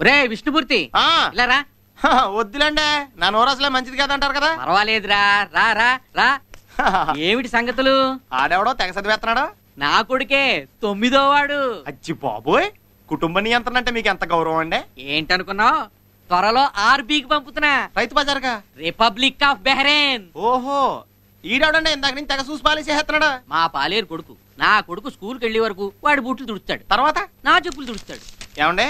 రే విష్ణుమూర్తి ఇలా రా. వద్దులేండి, నా నోరసలే మంచిది కాదంటారు కదా. పర్వాలేదురా, రా రా రా. ఏమిటి సంగతులు? ఆడెవడో తెగ చదివేస్తున్నాడు. నా కొడుకే 9వ వాడు. అచ్చి బాబోయ్, కుటుంబ నియంత్రణ అంటే మీకు ఎంత గౌరవం అండి. ఏంటనుకున్నావు? త్వరలో ఆర్బీకి పంపుతున్నా. రైతు బజార్గా? Republic of Bahrain. ఓహో, ఈడవడండి ఇందాక నుంచి తెగ చూసి పాలి చేస్తున్నాడు. మా పాలేరు కొడుకు. నా కొడుకు స్కూల్కి వెళ్లే వరకు వాడి బూట్లు తుడుస్తాడు, తర్వాత నా చెప్పులు తుడుస్తాడు. ఏమండే,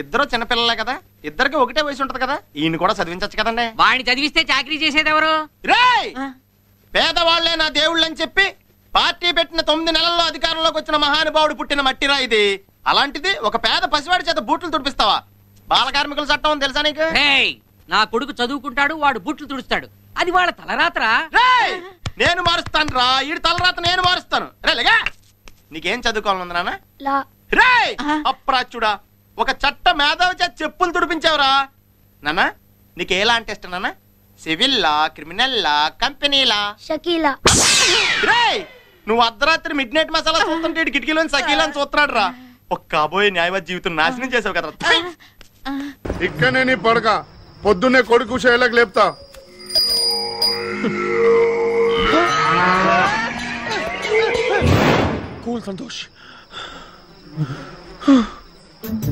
ఇద్దరు చిన్నపిల్లలే కదా, ఇద్దరికి ఒకటే వయసు ఉంటది కదా, ఈయన కూడా చదివించచ్చు కదండి. వాడిని చదివిస్తే చాకరీ చేసేది ఎవరు? రేయ్, పేదవాళ్లే నా దేవుళ్ళని చెప్పి పార్టీ పెట్టిన 9 నెలల్లో అధికారంలోకి వచ్చిన మహానుభావుడు పుట్టిన మట్టిరా ఇది. అలాంటిది ఒక పేద పసివాడి చేత బూట్లు తుడిపిస్తావా? బాల కార్మికుల చట్టం తెలుసా నీకు? నా కొడుకు చదువుకుంటాడు, వాడు బూట్లు తుడుస్తాడు, అది వాళ్ళ తలరాత్రా. నేను మారుస్తాను రా, ఈ తలరాత నేను మారుస్తాను. రేగా, నీకేం చదువుకోవాలనుంది నాన్న? రేయ్ అప్రాచుడా, ఒక చట్ట మేధావి చేత చెప్పులు తుడిపించావురా. నాన్న నీకేలా అంటే ఇష్టం నాన్న? సివిల్లా, క్రిమినల్లా, కంపెనీలా? షకీలా. రేయ్, నువ్వు అర్ధరాత్రి మిడ్ నైట్ మసాలా చూస్తుంటే కిటికీలోని షకీలాని చూస్తున్నాడు రా. ఒక కాబోయే న్యాయవాది జీవితం నాశనం చేసావు కదా. ఇక్కడనే నీ పడక, పొద్దున్నే కొడుకు శైలకు లేపుతా. కూల్ సంతోష్,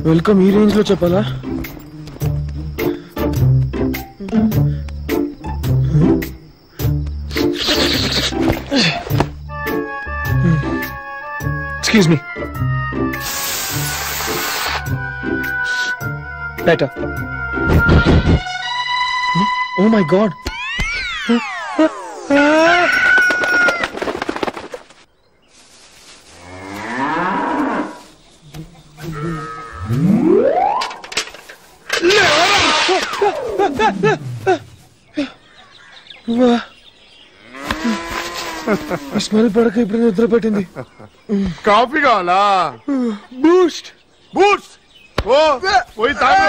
వెల్కమ్ ఈ రేంజ్ లో చెప్పాలా? Excuse me, later. Oh my god. Smell పడక ఇప్పుడు నిద్ర పట్టింది. కాఫీ కావాలా? బూస్ట్. బూస్ట్ ఓ పోయి తాగు.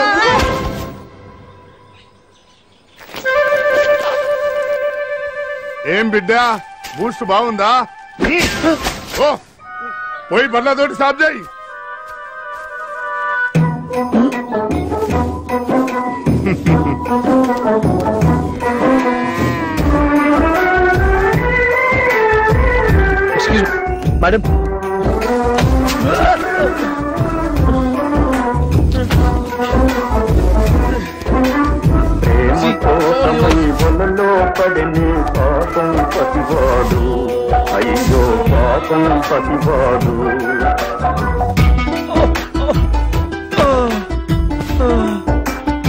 ఏం బిడ్డా, బూస్ట్ బాగుందా? ఓ పోయి బర్లతోటి సాఫ్ చేయి. మేడం, ప్రేమలో పడిని పాపం పతివాడు, అయ్యో పాపం పతివాడు.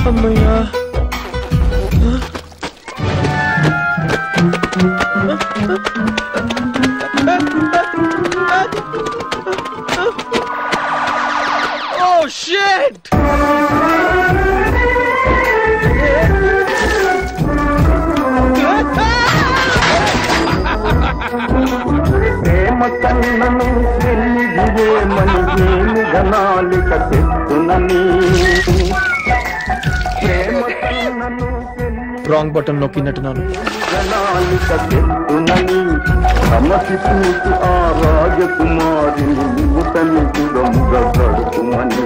అమ్మయ్యా, oh shit. ప్రేమ కన్నను వెలిగివేమని నేను గణాలిక చెప్తున్నని. ప్రేమ కన్నను రాంగ్ బటన్ నొక్కినట్టున్నాను. గణాలిక చెప్తున్నని. సమసి పూసు ఆ రాజకుమారిని నూతని కులముగా గడుపుమని.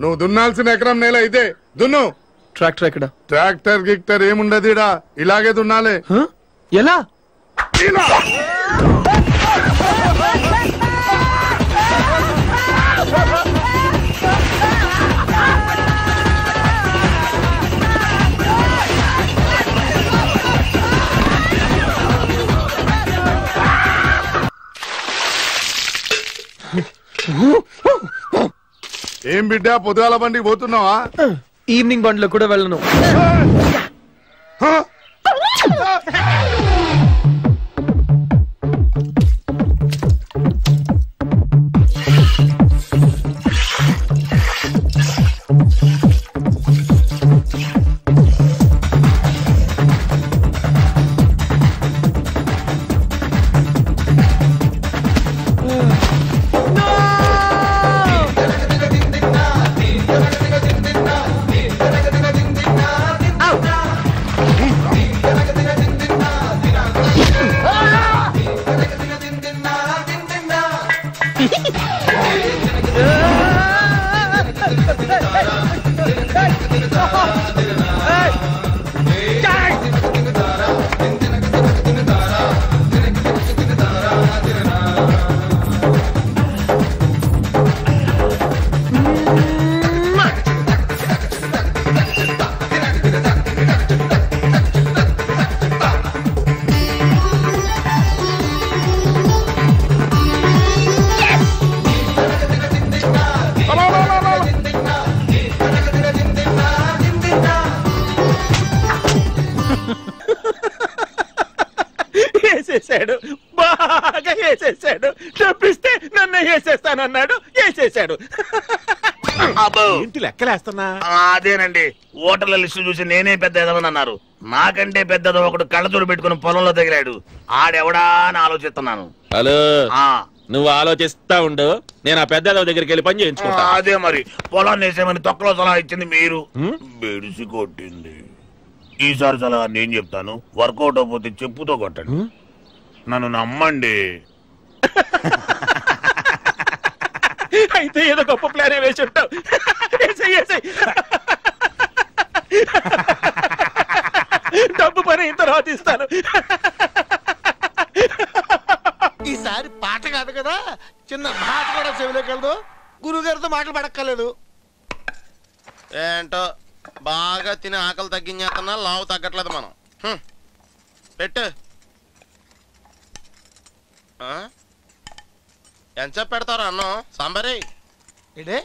నువ్వు దున్నాల్సిన ఎకరం నేల ఇదే, దున్ను. ట్రాక్టర్ ఎక్కడ? ట్రాక్టర్ గిక్టర్ ఏముండదిడా, ఇలాగే దున్నాలే. ఎలా? ఇలా. ఏం బిడ్డా, పొద్దుగాల బండికి పోతున్నావా? ఈవినింగ్ బండ్లో కూడా వెళ్ళను. చెప్పిస్తే నన్ను వేసేస్తానన్నాడు, వేసేసాడు. ఇంటి లెక్కలేస్తున్నా. అదేనండి, ఓటర్ల లిస్టు చూసి నేనే పెద్ద ఎదవని అన్నారు. నాకంటే పెద్దదో ఒకడు కళ్ళజోడు పెట్టుకుని పొలంలో తగిలాడు. ఆడెవడా అని ఆలోచిస్తున్నాను. హలో, నువ్వు ఆలోచిస్తా ఉండు, నేను ఆ పెద్ద దగ్గరికి వెళ్ళి పని చేయించుకుంటా. అదే మరి, పొలాన్ని వేసేమని తొక్కలో సలహా ఇచ్చింది మీరు, బెడిసి కొట్టింది. ఈసారి సలహా నేను చెప్తాను, వర్కౌట్ అయిపోతే చెప్పుతో కొట్టండి. నన్ను నమ్మండి. అయితే ఏదో గొప్ప ప్లాన్ వేసి ఉంటావు. డబ్బు పని అయిన తర్వాత ఇస్తాను. ఈసారి పాట కాదు కదా, చిన్న మాట కూడా చెవిలోకెళ్ళదు. గురువు గారితో మాటలు పడక్కర్లేదు. ఏంటో బాగా తిని ఆకలి తగ్గించేస్తున్నా, లావు తగ్గట్లేదు మనం. పెట్టు. ఎంత పెడతారా అన్నం? సాంబారే ఏంటే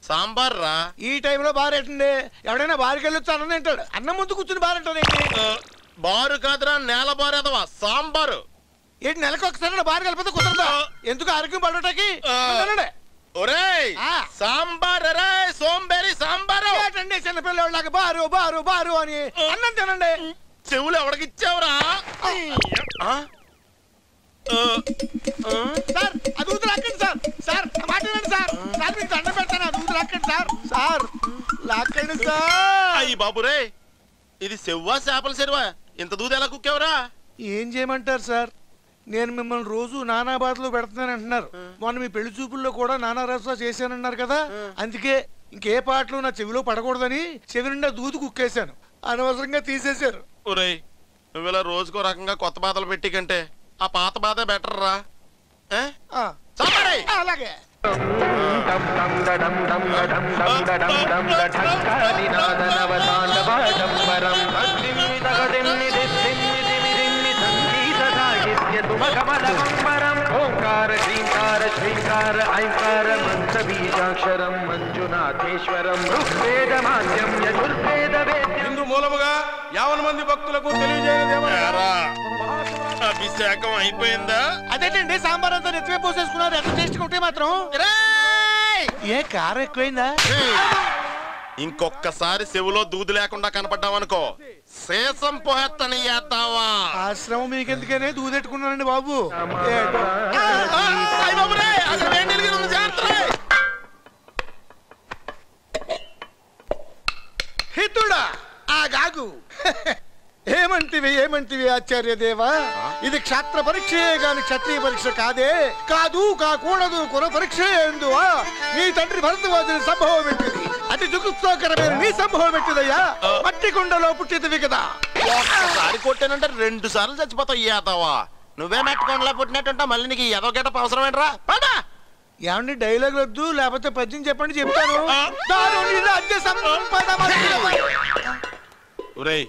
సాంబార్ రా. ఈ టైంలో బారేటండి, ఎవడైనా బారికి వెళ్ళొచ్చు అన్నం తింటాడు. అన్నం ముందు కూర్చుని బారంటాడు ఏంటి? బారు కాదురా, నేల బారేదవా సాంబారు. ఏంటి నెలకు ఒకసారి బారు కలిపితే కుదరదా? ఎందుకు ఆరోగ్యం పడటానికి? ఒరేయ్ సాంబార్ రే, సోంబేరి సాంబారు. ఏంటండి చిన్నపిల్లలాగా బారు బారు బారు అని అన్నం తినండి. చెవులు ఎవడికిచ్చావురా? సార్ అది ఊదు లాక్కండి సార్. సార్ మాట వినండి సార్. సార్ మీకు దండం పెడతాను, అది ఊదు లాక్కండి సార్. సార్ లాక్కండి సార్. అయ్యి బాబురే, ఇది సెవ్వా చేపల చెరువా? ఇంత దూది ఎలా కుక్కేవరా? ఏం చేయమంటారు సార్, నేను మిమ్మల్ని రోజు నానా బాధలు పెడుతున్నాను అంటున్నారు. మొన్న మీ పెళ్లి చూపుల్లో కూడా నానా రసా చేశానన్నారు కదా, అందుకే ఇంకే పాటలు నా చెవిలో పడకూడదని చెవి నిండా దూది కుక్కేశాను. అనవసరంగా తీసేశారు. ఒరేయ్, నువ్వు ఇలా రోజుకో రకంగా కొత్త బాధలు పెట్టి కంటే ఆ పాత బాధ బెటర్ రా. అలాగే ఓంకార శ్రీంకార శ్రీంకార ఐంకార మంత్రబీజాక్షరం మంజునాథేశ్వరం ఋగ్వేదమాద్యం యజుర్వేద వేద్యం. ఇందు మూలముగా 50 మంది భక్తులకు తెలియజేయదేమరా, అభిషేకం అయిపోయిందా? అదేంటండి సాంబార్ అంతా నెత్తివే పోసేసుకున్నారు. ఎంత టేస్ట్ ఉంటే మాత్రం ఏ కారం ఎక్కువైందా? ఇంకొక్కసారి చెవులో దూది లేకుండా కనపడ్డావనుకో, శేషం పోహెత్తని చేద్దావా? ఆశ్రమం మీకెందుకనే దూదెట్టుకున్నానండి బాబు. హితుడా ఆగాగు. ఏమంటివి ఏమంటివి ఆచార్య దేవా, ఇది క్షాత్ర పరీక్షే గాని క్షత్రియ పరీక్ష కాదే. కాదు కాకూడదు కుల పరీక్ష ఎందువా? నీ తండ్రి భరద్వాజుని సంభవం ఎట్టిది, అతి దుఃఖోకరమైన నీ సంభవం ఎట్టిదయ్యా? మట్టి కుండలో పుట్టిదివి కదా. ఒక్కసారి కొట్టానంటే 2 సార్లు చచ్చిపోతావు ఇయ్యాతావా? నువ్వే మెట్టుకోండిలా పుట్టినట్టుంటా, మళ్ళీ నీకు ఏదో గెటప్ అవసరమేంట్రా? ఏమండి డైలాగ్ వద్దు, లేకపోతే పద్యం చెప్పండి చెప్తాను. ఒరేయ్,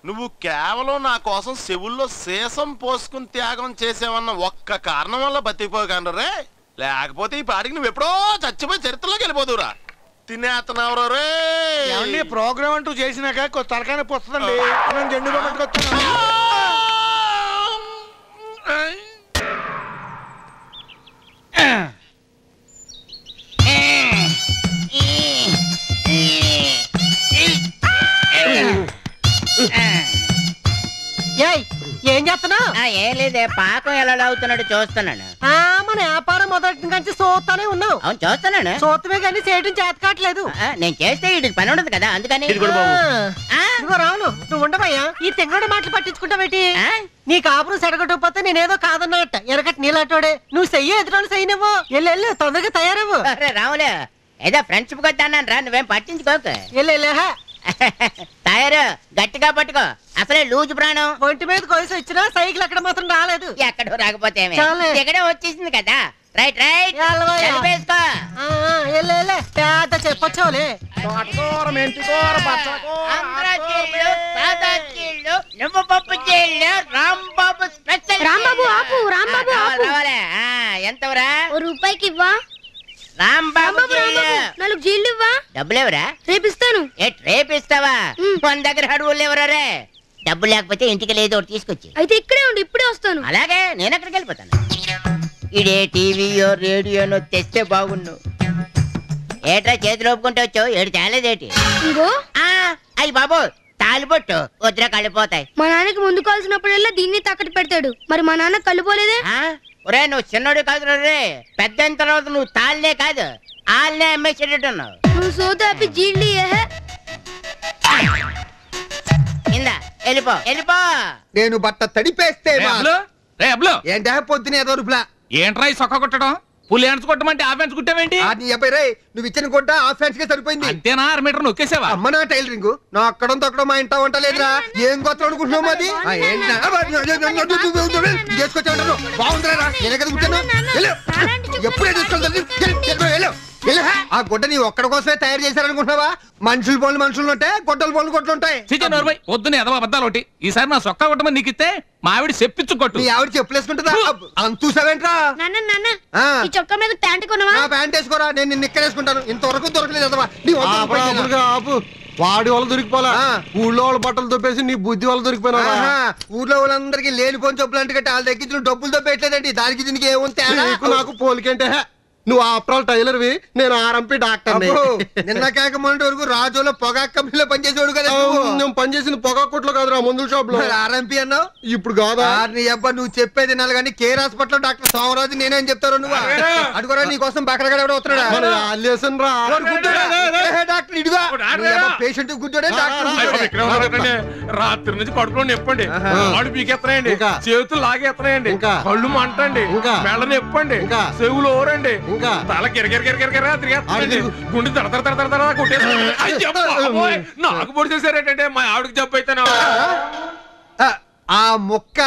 నువ్వు కేవలం నా కోసం చెవుల్లో శేషం పోసుకుని త్యాగం చేసేవన్న ఒక్క కారణం వల్ల బతికిపోగలరు రే. లేకపోతే ఈ పాటికి నువ్వు ఎప్పుడో చచ్చిపోయి చరిత్రలోకి వెళ్ళిపోదురా. తినేస్తున్నావు రే. ప్రోగ్రామ్ అంటూ చేసినాక తలకాయ పొస్తుందండి. జెండు పట్టుకొస్తాను. ఏం చేస్తున్నావు? ఏం లేదే, పాకం ఎలా అవుతున్నాడు చూస్తున్నాను. మన వ్యాపారం మొదటి నుంచి చూస్తానే ఉన్నావు. అవును చూస్తున్నాను, చూస్తమే కానీ చేయడం చేత కావట్లేదు. నేను చేస్తే వీటి పని ఉండదు కదా, అందుకని. రావును నువ్వు ఉండవయ్యా, ఈ తెంగడు మాటలు పట్టించుకుంటావేటి? నీ కాపురం సెడగొట్టకపోతే నేనేదో కాదన్నట్ట. ఎరగట్ నీలాటోడే నువ్వు చెయ్యి, ఎదురు చెయ్యనివ్వు. వెళ్ళు తొందరగా తయారవ్వు. రావులే, ఏదో ఫ్రెండ్షిప్ కొట్టానని రా, నువ్వేం పట్టించుకోకు. వెళ్ళేహా తయారు గట్టిగా పట్టుకో, అసలే లూజు ప్రాణం. ఒంటి మీద కొలిసి వచ్చినా సైకిల్ అక్కడ మాత్రం రాలేదు. ఎక్కడో రాకపోతే ఇక్కడే వచ్చేసింది కదా. రైట్ రైట్ వేసుకో. పెద్ద చెప్పొచ్చావులే. నువ్వు పప్పు చేయలు, రాంబాబు స్పెషల్. రాంబాబు ఆపు, రాంబాబు ఆపు. ఎంతవరా? రూపాయికి ఇవ్వా. రాంబాబు 4 జీళ్ళు ఇవ్వా. డబ్బులేవరా? రేపిస్తాను. రేపిస్తావా? మన దగ్గర అడుగులు ఎవరా రే? డబ్బు లేకపోతే ఇంటికి లేదు, ఒకటి తీసుకొచ్చి. అయితే ఇక్కడే ఉండి ఇప్పుడే వస్తాను. అలాగే, నేను ఎక్కడికి వెళ్ళిపోతాను. ఇడే టీవీయో రేడియోనో తెస్తే బాగుండు. ఏట్రా చేతులు ఒప్పుకుంటే వచ్చావు, ఏడు తేలేదేటి? అయ్యి బాబు తాలిపొట్టు వద్దురా కళ్ళిపోతాయి. మా నాన్నకి ముందు కాల్సినప్పుడల్లా దీన్ని తాకట్టు పెడతాడు, మరి మా నాన్న కళ్ళుపోలేదే? ఒరే నువ్వు చిన్నోడు కాదు రే, పెద్ద అయిన తర్వాత నువ్వు తాళ్ళనే కాదు ఆళ్ళనే అమ్మేసేటట్టున్నావు. నువ్వు సోదాపి జీళ్ళి ఇందా వెళ్ళిపో వెళ్ళిపో. నేను బట్ట తడిపేస్తే ఏంటే పొద్దున ఏదో రూపులా ఏంట్రా ఈ సొక్క కొట్టడం? పులి హ్యాండ్స్ కొట్టమంటే ఆ ఫ్యాన్స్ కుట్టావేంటి? నువ్వు ఇచ్చిన కొట్ట ఆ ఫ్యాన్స్ కే సరిపోయింది. అంతేనా? 6 మీటర్ నొక్కేసావా? అమ్మ నా టైలరింగ్ నా అక్కడం తొక్కడం మా ఇంట వంట లేదురా. ఏం గోత్రం అనుకుంటున్నావు అది? చేసుకొచ్చావు బాగుందిరా, నేనే కదా కుట్టాను. ఎప్పుడే తీసుకెళ్తాను. ఆ గుడ్డ నీ ఒక్కడ కోసమే తయారు చేశారనుకుంటున్నావా? మనుషుల పనులు మనుషులు ఉంటాయి, గొడ్డల పనులు గొడ్డలు ఉంటాయి. పొద్దున ఎదవ అబద్ధాలు ఒకటి. ఈసారి నా సొక్క కొట్టమని నీకు ఇస్తే మా ఆవిడ చెప్పించు కొట్టు. నీ ఆవిడ చెప్పులేసుకుంటుందా? అంత చూసావేంట్రా? ఈ చొక్కా మీద ప్యాంట్ కొనవా? ప్యాంట్ వేసుకోరా, నేను నిన్ను ఇక్కడ వేసుకుంటాను. ఇంతవరకు దొరకలేదు అదవా. వాడి వాళ్ళు దొరికిపోలా, ఊళ్ళో వాళ్ళ బట్టలు దొప్పేసి నీ బుద్ధి వాళ్ళు దొరికిపోయినా. ఊర్లో వాళ్ళందరికీ లేనిపోని చెప్పులు అంటే వాళ్ళ దగ్గర డబ్బులు దొబ్బేయట్లేదండి. దానికి దీనికి ఏముంది? నాకు పోలికంటే నువ్వు ఆప్రాల్ టైలర్వి, నేను ఆర్ఎంపీ డాక్టర్. నిన్న కాక మొన్నటి వరకు రాజులో పొగాకు కంపెనీలో పనిచేసేవాడు కదా. నేను పనిచేసిన పొగాకు కొట్లో కాదురా, మందుల షాప్ లో. ఆర్ఎంపీ అన్నావు ఇప్పుడు కాదా? నీ అబ్బా నువ్వు చెప్పేది వినాలి కానీ కేర్ హాస్పిటల్ డాక్టర్ సోమరాజు నేనేం చెప్తారు నువ్వు అడుగురా. నీ కోసం బకరగాడు ఎవడో వస్తున్నాడా? డాక్టర్ ఇడుగా పేషెంట్ గుడ్డోడే డాక్టర్. రాత్రి నుంచి కడుపులో నొప్పండి, ఆడు పీకెత్తనాయండి, చేతులు లాగేస్తున్నాయండి, కళ్ళు మంటండి, మెళ్ళ నొప్పండి, చెవులు ఓరండి, తల కిరకిరకిరకిరకిరా తిరిగేస్తానండి, గుండె తడ కొట్టేసి నాకు పొడి చేశారేంటంటే మా ఆవిడకి జబ్బు అయితేనా? ఆ మొక్క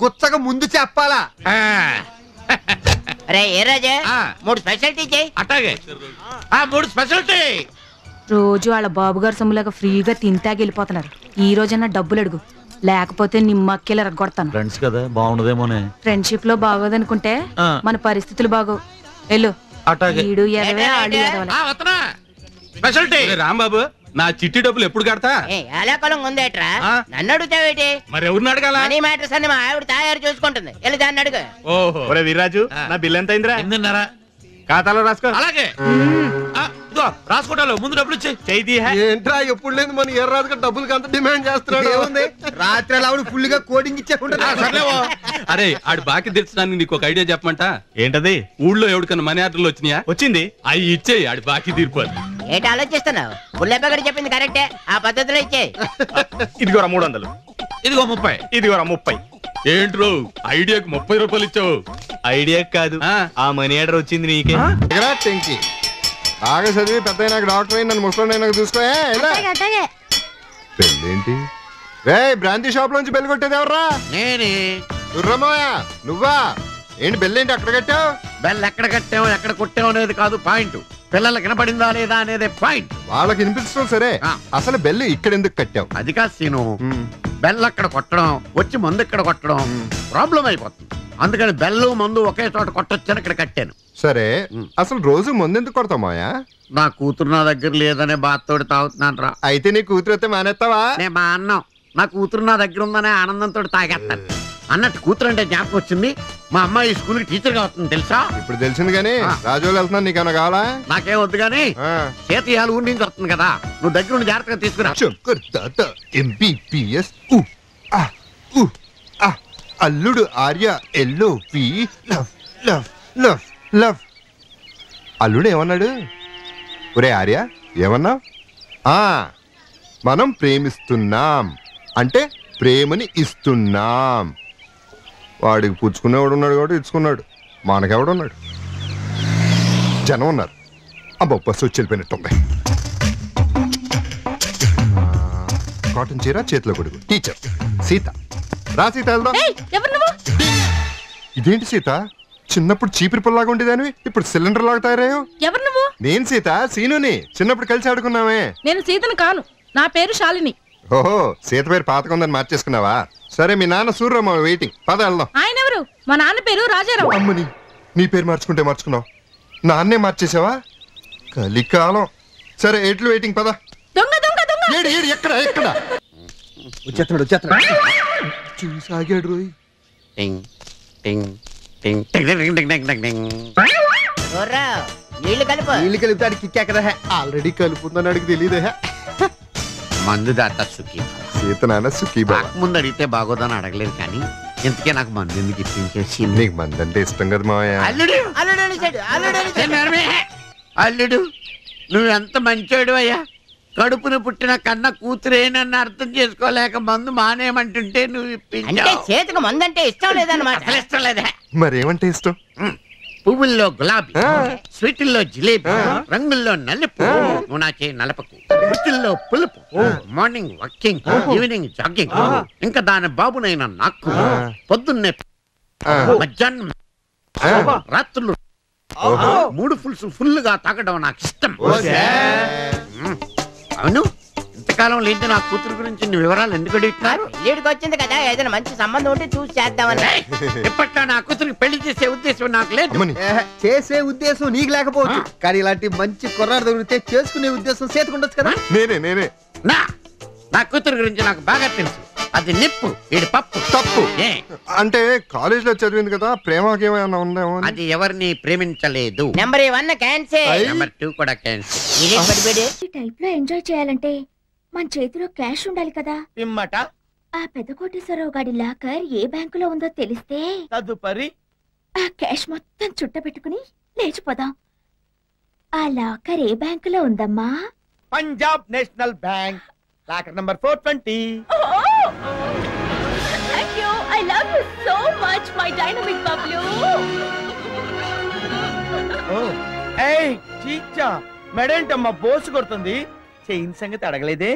గుచ్చక ముందు చెప్పాలా? ఏ రాజా 3 స్పెషాలిటీ చేయి. అట్టాగే 3 స్పెషాలిటీ. రోజు వాళ్ళ బాబుగారు సొమ్ములాగా ఫ్రీగా తింటాకి వెళ్ళిపోతున్నారు. ఈ రోజన్నా డబ్బులు అడుగు, లేకపోతే నిమ్మక్కిలు రగ్గొడతాను. ఫ్రెండ్స్ కదా, బాగుండదేమోనే. ఫ్రెండ్షిప్ లో బాగోదనుకుంటే మన పరిస్థితులు బాగో. వెళ్ళు. ఈడు ఎదవే ఆడు ఎదవలే. స్పెషాలిటీ రాంబాబు, నా చిట్టి డబ్బులు ఎప్పుడు కడతా? ఏలాకాలం ఉందేట్రా, నన్ను అడుగుతావేటి? మరి ఎవరిని అడగాల? మనీ మ్యాటర్స్ అన్ని మా ఆవిడ తయారు చూసుకుంటుంది, వెళ్ళి దాన్ని అడుగు. ఓహో వీర్రాజు, నా బిల్ ఎంత అయిందిరా? 8.5. ఖాతాలో రాసుకో. అలాగే రాసుకోవటాలు ముందు డబ్బులు ఇచ్చి. ఏంట్రా ఎప్పుడు లేదు మన ఎర్రాజుగా డబ్బులకి అంత డిమాండ్ చేస్తున్నాడు. రాత్రి అలా ఫుల్ గా కోడింగ్ ఇచ్చేకుంటారు. అరే ఆడు బాకీ తీర్చడానికి నీకు ఒక ఐడియా చెప్పమంట. ఏంటది? ఊళ్ళో ఎవరికన్నా మనీ ఆర్డర్లు వచ్చినాయా? వచ్చింది. అవి ఇచ్చేయి, ఆడి బాకీ తీరిపోదు. ఏంటి ఆలోచిస్తున్నావు? బుల్లెప్పగడ చెప్పింది కరెక్టే, ఆ పద్ధతిలో ఇచ్చేయి. ఇదిగోరా 300, ఇదిగో 30, ఇదిగోరా 30. ఏంట్రో ఐడియాకి 30 రూపాయలు ఇచ్చావు? ఐడియా కాదు, ఆ మనీ ఆర్డర్ వచ్చింది నీకే. టెంకి బాగా చదివి పెద్ద నాకు డాక్టర్ అయి నన్ను ముసలి నాకు చూసుకో. పెళ్ళేంటి రే? బ్రాంతి షాప్ లోంచి బెల్ కొట్టేది ఎవర్రా? నేనే. దుర్రమ్మయ్య నువ్వా? ఏంటి బెల్లేంటి అక్కడ కట్టావు? బెల్ ఎక్కడ కట్టావు ఎక్కడ కొట్టావు అనేది కాదు పాయింట్, పిల్లలకి వినపడిందా లేదా అనేది పాయింట్. వాళ్ళకి వినిపించడం సరే, అసలు బెల్ ఇక్కడ ఎందుకు కట్టావు? అది కాదు సీను, బెల్ అక్కడ కొట్టడం వచ్చి మందు ఇక్కడ కొట్టడం ప్రాబ్లం అయిపోతుంది. అందుకని బెల్లు మందు ఒకే చోట కొట్టొచ్చని ఇక్కడ కట్టాను. సరే, అసలు రోజు మందు ఎందుకు కొడతావు మాయా? నా కూతురు నా దగ్గర లేదనే బాధతోటి తాగుతున్నాను రా. అయితే నీ కూతురు అయితే మానేస్తావా? నేను మా అన్నం, నా కూతురు నా దగ్గర ఉందనే ఆనందంతో తాగేస్తాను. అన్నట్టు కూతురు అంటే జ్ఞాపకం వచ్చింది, మా అమ్మాయి స్కూల్ కి టీచర్ గా వస్తుంది తెలుసా? ఇప్పుడు తెలిసింది కానీ రాజోలు వెళ్తున్నాను, నీకేమైనా కావాలా? నాకేం వద్దు గానీ చేతియాలు ఊరి నుంచి వస్తుంది కదా, నువ్వు దగ్గర నుండి జాగ్రత్తగా తీసుకురా. MBBS అల్లుడు Arya LOV love love love love. అల్లుడు ఏమన్నాడు? ఒరే ఆర్య ఏమన్నావు? మనం ప్రేమిస్తున్నాం అంటే ప్రేమని ఇస్తున్నాం. వాడికి పుచ్చుకునేవాడు ఉన్నాడు కాబట్టి ఇచ్చుకున్నాడు, మనకెవడున్నాడు? జనం ఉన్నారు. అబ్బా బస్సు వచ్చి వెళ్ళిపోయినట్టుంది. కాటన్ చీర చేతిలో కొడుకు టీచర్ సీత. రా సీత వెళ్దాం. ఇదేంటి సీత, చిన్నప్పుడు చీపిరి పుల్లాగా ఉండేదానివి ఇప్పుడు సిలిండర్ లాగా తయారయ్యో. ఎవరు నువ్వు? నేను సీత, సీనుని. చిన్నప్పుడు కలిసి ఆడుకున్నామే. నేను సీతను కాను, నా పేరు శాలిని. ఓహో, సీత పేరు పాతకుందని మార్చేసుకున్నావా? సరే, మీ నాన్న సూర్యరామ వెయిటింగ్, పద వెళ్దాం. ఆయన ఎవరు? మా నాన్న పేరు రాజారావు. అమ్మని, నీ పేరు మార్చుకుంటే మార్చుకున్నావు, నాన్నే మార్చేసావా? కలికాలం. సరే, ఎట్లు వెయిటింగ్, పద. దొంగ దొంగ దొంగ. ఎక్కడ ఎక్కడ వచ్చేస్తున్నాడు. చూసాగాడు రోయ్. టింగ్ టింగ్ నీళ్లు కలుపు. నీళ్లు కలిపితే కిక్కెక్కదా ఆల్రెడీ కలుపుందని అడిగి తెలియదే. మందు దాట సుఖీ సీతనాన్న సుఖీ బాబా. ముందు అడిగితే బాగోదని అడగలేదు కానీ ఇంతకే నాకు మందు ఎందుకు ఇప్పించేసి. నీకు మంది అంటే ఇష్టం కదా మావయ్య. అల్లుడు నువ్వెంత మంచోడు అయ్యా. కడుపున పుట్టిన కన్న కూతురే నన్ను అర్థం చేసుకోలేక మందు మానేయమంటుంటే నువ్వు ఇప్పించావు. చేతికి మందు అంటే ఇష్టం లేదన్నమాట. ఇష్టం లేదా? మరేమంటే ఇష్టం? పువ్వుల్లో గులాబీ, స్వీటుల్లో జిలేబీ, రంగుల్లో నలుపు, నువ్వు నాకే నలపకు, రుచుల్లో పులుపు, మార్నింగ్ వాకింగ్, ఈవినింగ్ జాగింగ్, ఇంకా దాని బాబునైనా నాకు పొద్దున్నే మధ్యాహ్నం రాత్రులు 3 ఫుల్స్ ఫుల్గా తాగడం నాకు ఇష్టం. అవును, ఇంతకాలం లేదు నా కూతురు గురించి వివరాలు ఎందుకు అడుగుతున్నారు? పెళ్ళిడికి వచ్చింది కదా, ఏదైనా మంచి సంబంధం ఉంటే చూసి చేద్దామని. ఇప్పట్లో నా కూతురికి పెళ్లి చేసే ఉద్దేశం నాకు లేదు. చేసే ఉద్దేశం నీకు లేకపోవచ్చు, కానీ ఇలాంటి మంచి కుర్రాడు దొరికితే చేసుకునే ఉద్దేశం చేతుకుండొచ్చు కదా. నేనే నా కూతురు గురించి నాకు బాగా తెలుసు. అది నిప్పు, ఇది పప్పు. తప్పు అంటే కాలేజ్ లో చదివింది కదా, ప్రేమకి ఏమైనా ఉందేమో. అది ఎవరిని ప్రేమించలేదు. నెంబర్ 1 క్యాన్సిల్, నెంబర్ 2 కూడా క్యాన్సిల్. ఈ టైప్ లో ఎంజాయ్ చేయాలంటే మన చేతిలో క్యాష్ ఉండాలి కదా. పిమ్మట ఆ పెద్ద కోటేశ్వరరావు గారి లాకర్ ఏ బ్యాంకులో ఉందో తెలిస్తే తదుపరి ఆ క్యాష్ మొత్తం చుట్టబెట్టుకుని లేచిపోదాం. ఆ లాకర్ ఏ బ్యాంకులో ఉందమ్మా? Punjab national bank, locker number 420. Thank you. I love you so much, my dynamic Bablu. ఏయ్ చీచా, మెడేంటమ్మా బోసు కొడుతుంది? చైన్ సంగతి అడగలేదే?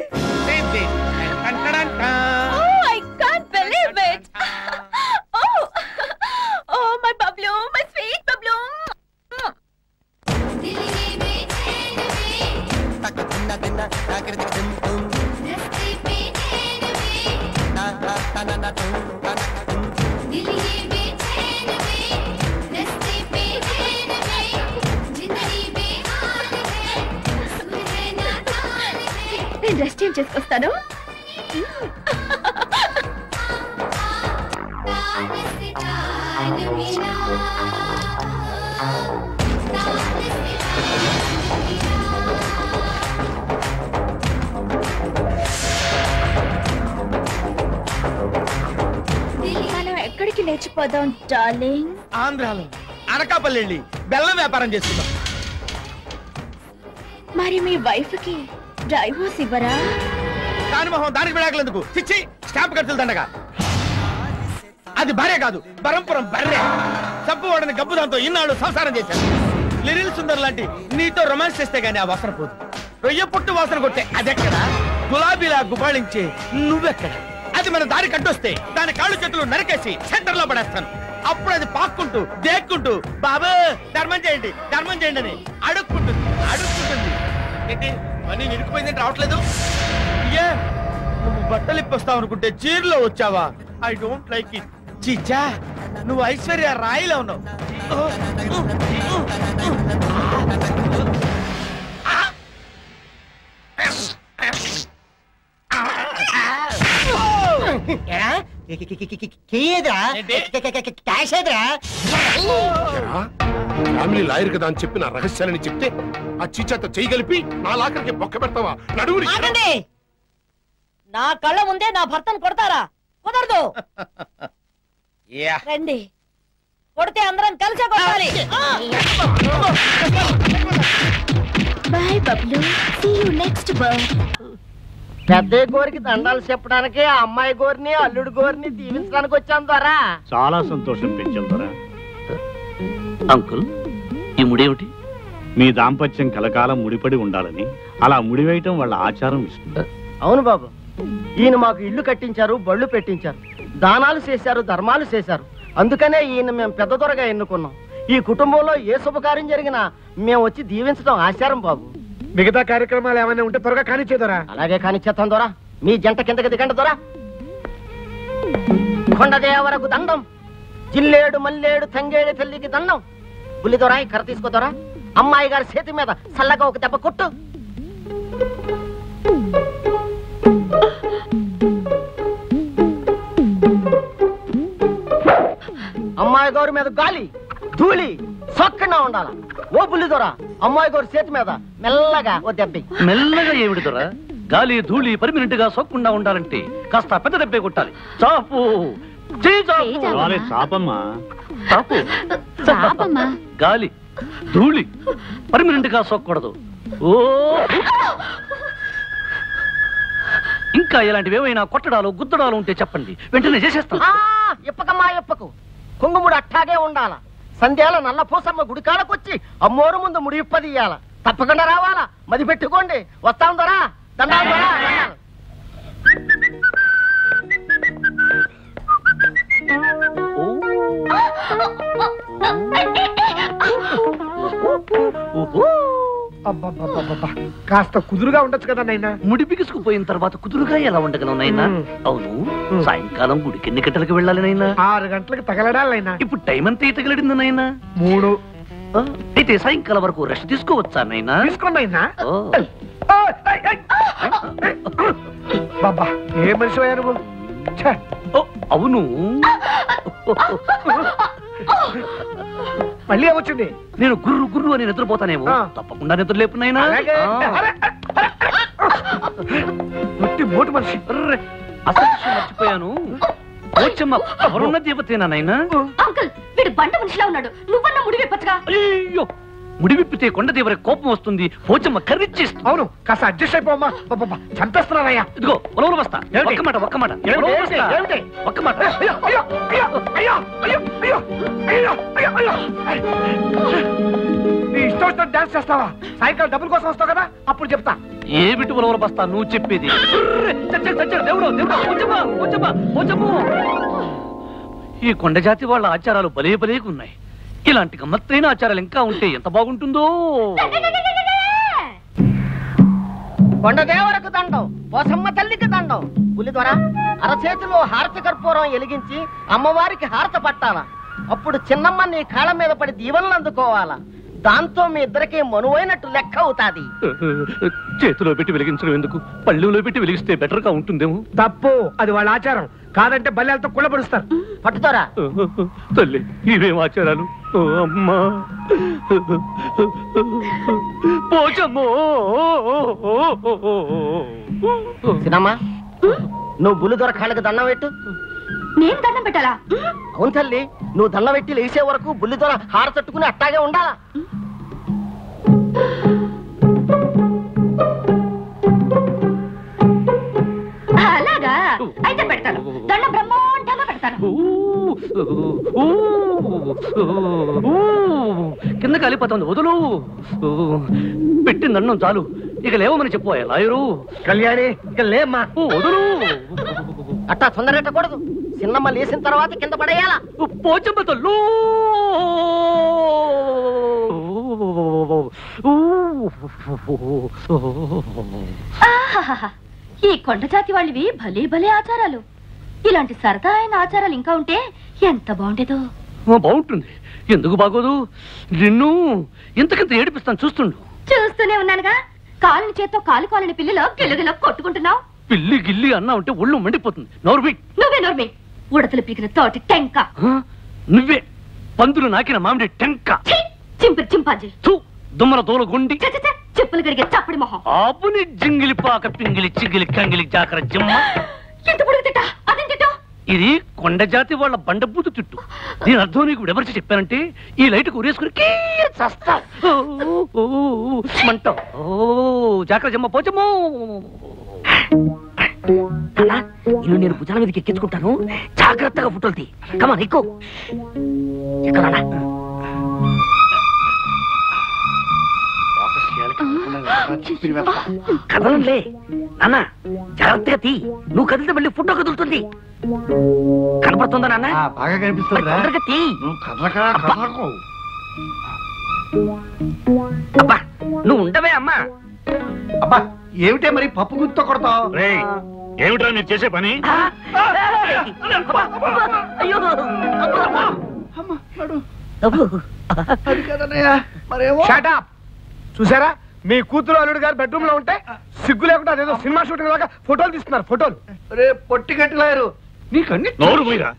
Oh, I can't believe it. Oh, my Bablu, my sweet Bablu. నేను డ్రెస్ చేంజ్ చేసుకొస్తాను. మనం ఎక్కడికి లేచిపోదాం డార్లింగ్? ఆంధ్రాలో అనకాపల్లి వెళ్ళి బెల్లం వ్యాపారం చేసుకుందాం. మరి మీ వైఫ్ కి డైవోర్స్ ఇవ్వరా? దాని మొహం దానికి విడాకులందుకు? చిచ్చి, స్టాంప్ ఖర్చులు దండగా. అది భార్య కాదు, బరంపురం బర్రె. చంపువాడని గబ్బుదాంతో ఇన్నాళ్ళు సంసారం చేశాను. లిరిల్ సుందర్ లాంటి నీతో రొమాన్స్ చేస్తే గానీ ఆ వాసన పోదు. రొయ్య పుట్టు వాసన కొట్టే అదెక్కడా? గులాబీలా గుబాళించే నువ్వెక్కడ? అది మన దారి కట్టొస్తే దాని కాళ్ళు చేతులు నరికేసి సెంటర్ లో పడేస్తాను. అప్పుడు అది పాక్కుంటూ దేక్కుంటూ బాబా ధర్మం చేయండి అని అడుక్కుంటుంది. ఏంటి మనీ నిరుకుపోయింది రావట్లేదు? ఏ నువ్వు బట్టలు ఇప్పొస్తావు అనుకుంటే చీరలో వచ్చావా? I don't like it. చీచా, నువ్వు ఐశ్వర్య రాయిలో ఉన్నావు. ఫ్యామిలీ లాయర్ కదా అని చెప్పి నా రహస్యాలని చెప్తే ఆ చీచాతో చేయగలిపి నా లాకర్కి బొక్క పెడతావా? నడువురి. నా కళ్ళ ముందే నా భర్తను కొడతారా? కుదరదు. రండి, కొడితే అందరం కలిసే కొట్టాలి. Bye Bablu, see you next birth. పెద్ద గోరికి దండాలు చెప్పడానికి ఆ అమ్మాయి గోరిని అల్లుడు గోరిని దీవించడానికి వచ్చాను ద్వారా. చాలా సంతోషం పెంచారు. అంకుల్, ఈ ముడేమిటి? మీ దాంపత్యం కలకాలం ముడిపడి ఉండాలని అలా ముడివేయటం వాళ్ళ ఆచారం. అవును బాబు, ఈయన మాకు ఇల్లు కట్టించారు, బళ్ళు పెట్టించారు, దానాలు చేశారు, ధర్మాలు చేశారు. అందుకనే ఈయన మేము పెద్ద దొరగా ఎన్నుకున్నాం. ఈ కుటుంబంలో ఏ శుభకార్యం జరిగినా మేము వచ్చి దీవించడం ఆచారం బాబు. మిగతా కార్యక్రమాలు ఏమైనా ఉంటే త్వరగా కానిచ్చేదరా? అలాగే కానిచ్చేస్తాం దొరా. మీ జంట కిందకి దిగండి దొరా. కొండదేవరకు దండం, జిల్లేడు మల్లేడు తంగేడు తల్లికి దండం. బుల్లిదొరా, కర్ర తీసుకోదొరా. అమ్మాయి గారి చేతి మీద చల్లగా ఒక దెబ్బ కొట్టు. అమ్మాయి అమ్మాయి గౌరి మీద గాలి ధూళి సొక్కన ఉండాల. ఓ బుల్లిదొర, అమ్మాయి గౌరి చేతి మీద మెల్లగా ఓ దెబ్బి. మెల్లగా ఏమిటి దొర? గాలి ధూళి పర్మినెంట్ గా సోక్కుండా ఉండాలంటే కాస్త పెద్ద దెబ్బే కొట్టాలి. చాపు చాపమ్మా, చాపు. గాలి ధూళి పర్మినెంట్ గా సోక్కూడదు. ఓ ఇంకా ఇలాంటివి ఏమైనా కొట్టడాలు గుద్దడాలు ఉంటే చెప్పండి, వెంటనే చేసేస్తాను. ఇప్పకమ్మా ఇప్పకు. కుంగుముడు అట్టాగే ఉండాల. సంధ్యాల నల్ల పూసమ్మ గుడికాడకొచ్చి అమ్మోరు ముందు ముడి ఇప్పదీయాల. తప్పకుండా రావాలా, మది పెట్టుకోండి. వస్తాం దొరా, దండాలు దొరా. కాస్త కుదురుగా ఉండొచ్చు కదా నైనా. ముడి బిగుసుకుపోయిన తర్వాత కుదురుగా ఎలా ఉండగలను నైనా? అవును, సాయంకాలం గుడికి ఎన్ని గంటలకు వెళ్ళాలి నైనా? 6 గంటలకు తగలడాలి నైనా. ఇప్పుడు టైం అంతా తగలడింది నైనా? 3. అయితే సాయంకాలం వరకు రెస్ట్ తీసుకోవచ్చా నైనా? తీసుకోండి అయినా. బాబా ఏ మనిషి అయ్యా నువ్వు? అవును, మళ్ళీ ఏమొచ్చింది? నేను గుర్రు గుర్రు అని నిద్రపోతానేమో. తప్పకుండా నిద్ర లేపునైనా. మోటు మనిషి అసలు మర్చిపోయాను. ఎవరున్న దేవతేనా నైనా? అంకుల్, వీడు బండ మనిషిలా ఉన్నాడు. నువ్వన్నా ముడి విప్పచ్చుగా. అయ్యో, ముడి విప్పితే కొండ దేవర కోపం వస్తుంది. పోచమ్మ కర్రిచ్చేస్తుంది. అవును, కాస్త అడ్జస్ట్ అయిపోమ్మా. చంపేస్తున్నానయ్యా. ఇదిగో ఉలవలు బస్తా. ఒక్క మాట ఒక్క మాట ఒక్క మాట. నీ ఇష్టం వచ్చిన డాన్స్ చేస్తావా? సాయంకాలం డబ్బుల కోసం వస్తావు కదా, అప్పుడు చెప్తా. ఏమిటి ఉలవలు బస్తా నువ్వు చెప్పేది? ఈ కొండ జాతి వాళ్ళ ఆచారాలు భలే భలేగా ఉన్నాయి. ఇలాంటి గమ్మత్తైన ఆచారాలు ఇంకా ఉంటే ఎంత బాగుంటుందో. కొండదేవరకు దండం, పోసమ్మ తల్లికి దండం. పులి ద్వారా అరచేతిలో హారతి కర్పూరం ఎలిగించి అమ్మవారికి హారత పట్టాలా. అప్పుడు చిన్నమ్మ నీ కాళ్ళ మీద పడి దీవెనలు అందుకోవాలా. దాంతో మీ ఇద్దరికి మనువైనట్టు లెక్క అవుతాది. చేతిలో పెట్టి వెలిగించడం ఎందుకు? పళ్ళులో పెట్టి వెలిగిస్తే బెటర్ గా ఉంటుందేమో. తప్పు, అది వాళ్ళ ఆచారం. కాదంటే బల్లెలతో కుళ్ళబడుస్తారు. పట్టుతారా తల్లి, ఇవేం ఆచారాలు? అమ్మా పోచమ్మో. సినమ్మా, నువ్వు బుల్లిదొర కాళ్ళకి దండం పెట్టు. నేను దండం పెట్టాలా? అవును తల్లి, నువ్వు దండం పెట్టి లేచే వరకు బుల్లిదొర హార తట్టుకుని అట్టాగే ఉండాలా. అలాగా అయితే పెడతాను. దండం బ్రహ్మాండంగా పెడతాను. కింద కాలిపోతుంది, వదులు. పెట్టిన దండం చాలు, ఇక లేవమని చెప్పు లాయరు. కళ్యాణి, ఇక లేమ్మా. వదులు. అట్టా తొందరెట్టకూడదు. చిన్నమ్మ లేసిన తర్వాత కింద పడేయాలా. పోచమ్మ తల్లు. ఈ కొండ జాతి వాళ్ళవి భలే భలే ఆచారాలు. ఇలాంటి సరదా అయిన ఆచారాలు ఇంకా ఉంటే ఎంత బాగుండేదో. బాగుంటుంది, ఎందుకు బాగోదు? నిన్ను ఇంతకింత ఏడిపిస్తాను, చూస్తుండు. చూస్తూనే ఉన్నానుగా. కాలుని చేత్తో కాలుకోలని పిల్లిలో గిల్లగిల్ల కొట్టుకుంటున్నావు. పిల్లి గిల్లి అన్నా ఉంటే ఒళ్ళు మండిపోతుంది. నోర్మి. నువ్వే నోర్మి. ఉడతలు పీకిన తోటి టెంక. నువ్వే పందులు నాకిన మామిడి టెంక. చింపిరి చింపాజీ. దుమ్మల తోలు గుండి. చెప్పులు గడిగే చప్పడి మొహం. ఆపుని జింగిలి పాక పింగిలి చిగిలి కంగిలి జాకర జిమ్మ. ఎంత పొడుగు తిట్టా? అదేం తిట్టా? ఇది కొండ జాతి వాళ్ళ బండబూతు తిట్టు. దీని అర్థం నీకు ఎవరికి చెప్పానంటే ఈ లైట్ ఉరేసుకుని చస్తా మంట. జాకర జిమ్మ పోచమ్మో. ఇల్లు నేను భుజాల మీదకి ఎక్కించుకుంటాను, జాగ్రత్తగా ఫోటోలు తీ. కమాన్ ఎక్కువ ఎక్కడా. కదలంలే నాన్న, జాగ్రత్తగా తీ. నువ్వు కదిలితే మళ్ళీ ఫోటో కదులుతుంది. కనపడుతుందా నాన్న? బాగా కనిపిస్తుందా? తొందరగా తీ. అబ్బా నువ్వు ఉండవే అమ్మా. అబ్బా ఏమిటే మరి పప్పు గుర్తు కొడతావు? ఏమిటా మీరు చేసే పని? చూసారా, మీ కూతురు అల్లుడు గారు బెడ్రూమ్ లో ఉంటే సిగ్గు లేకుండా అదేదో సినిమా షూటింగ్ లాగా ఫోటోలు తీస్తున్నారు. ఫోటోలు రే పొట్టి గట్టిలారు. నీకన్నీ నోరు మీరా.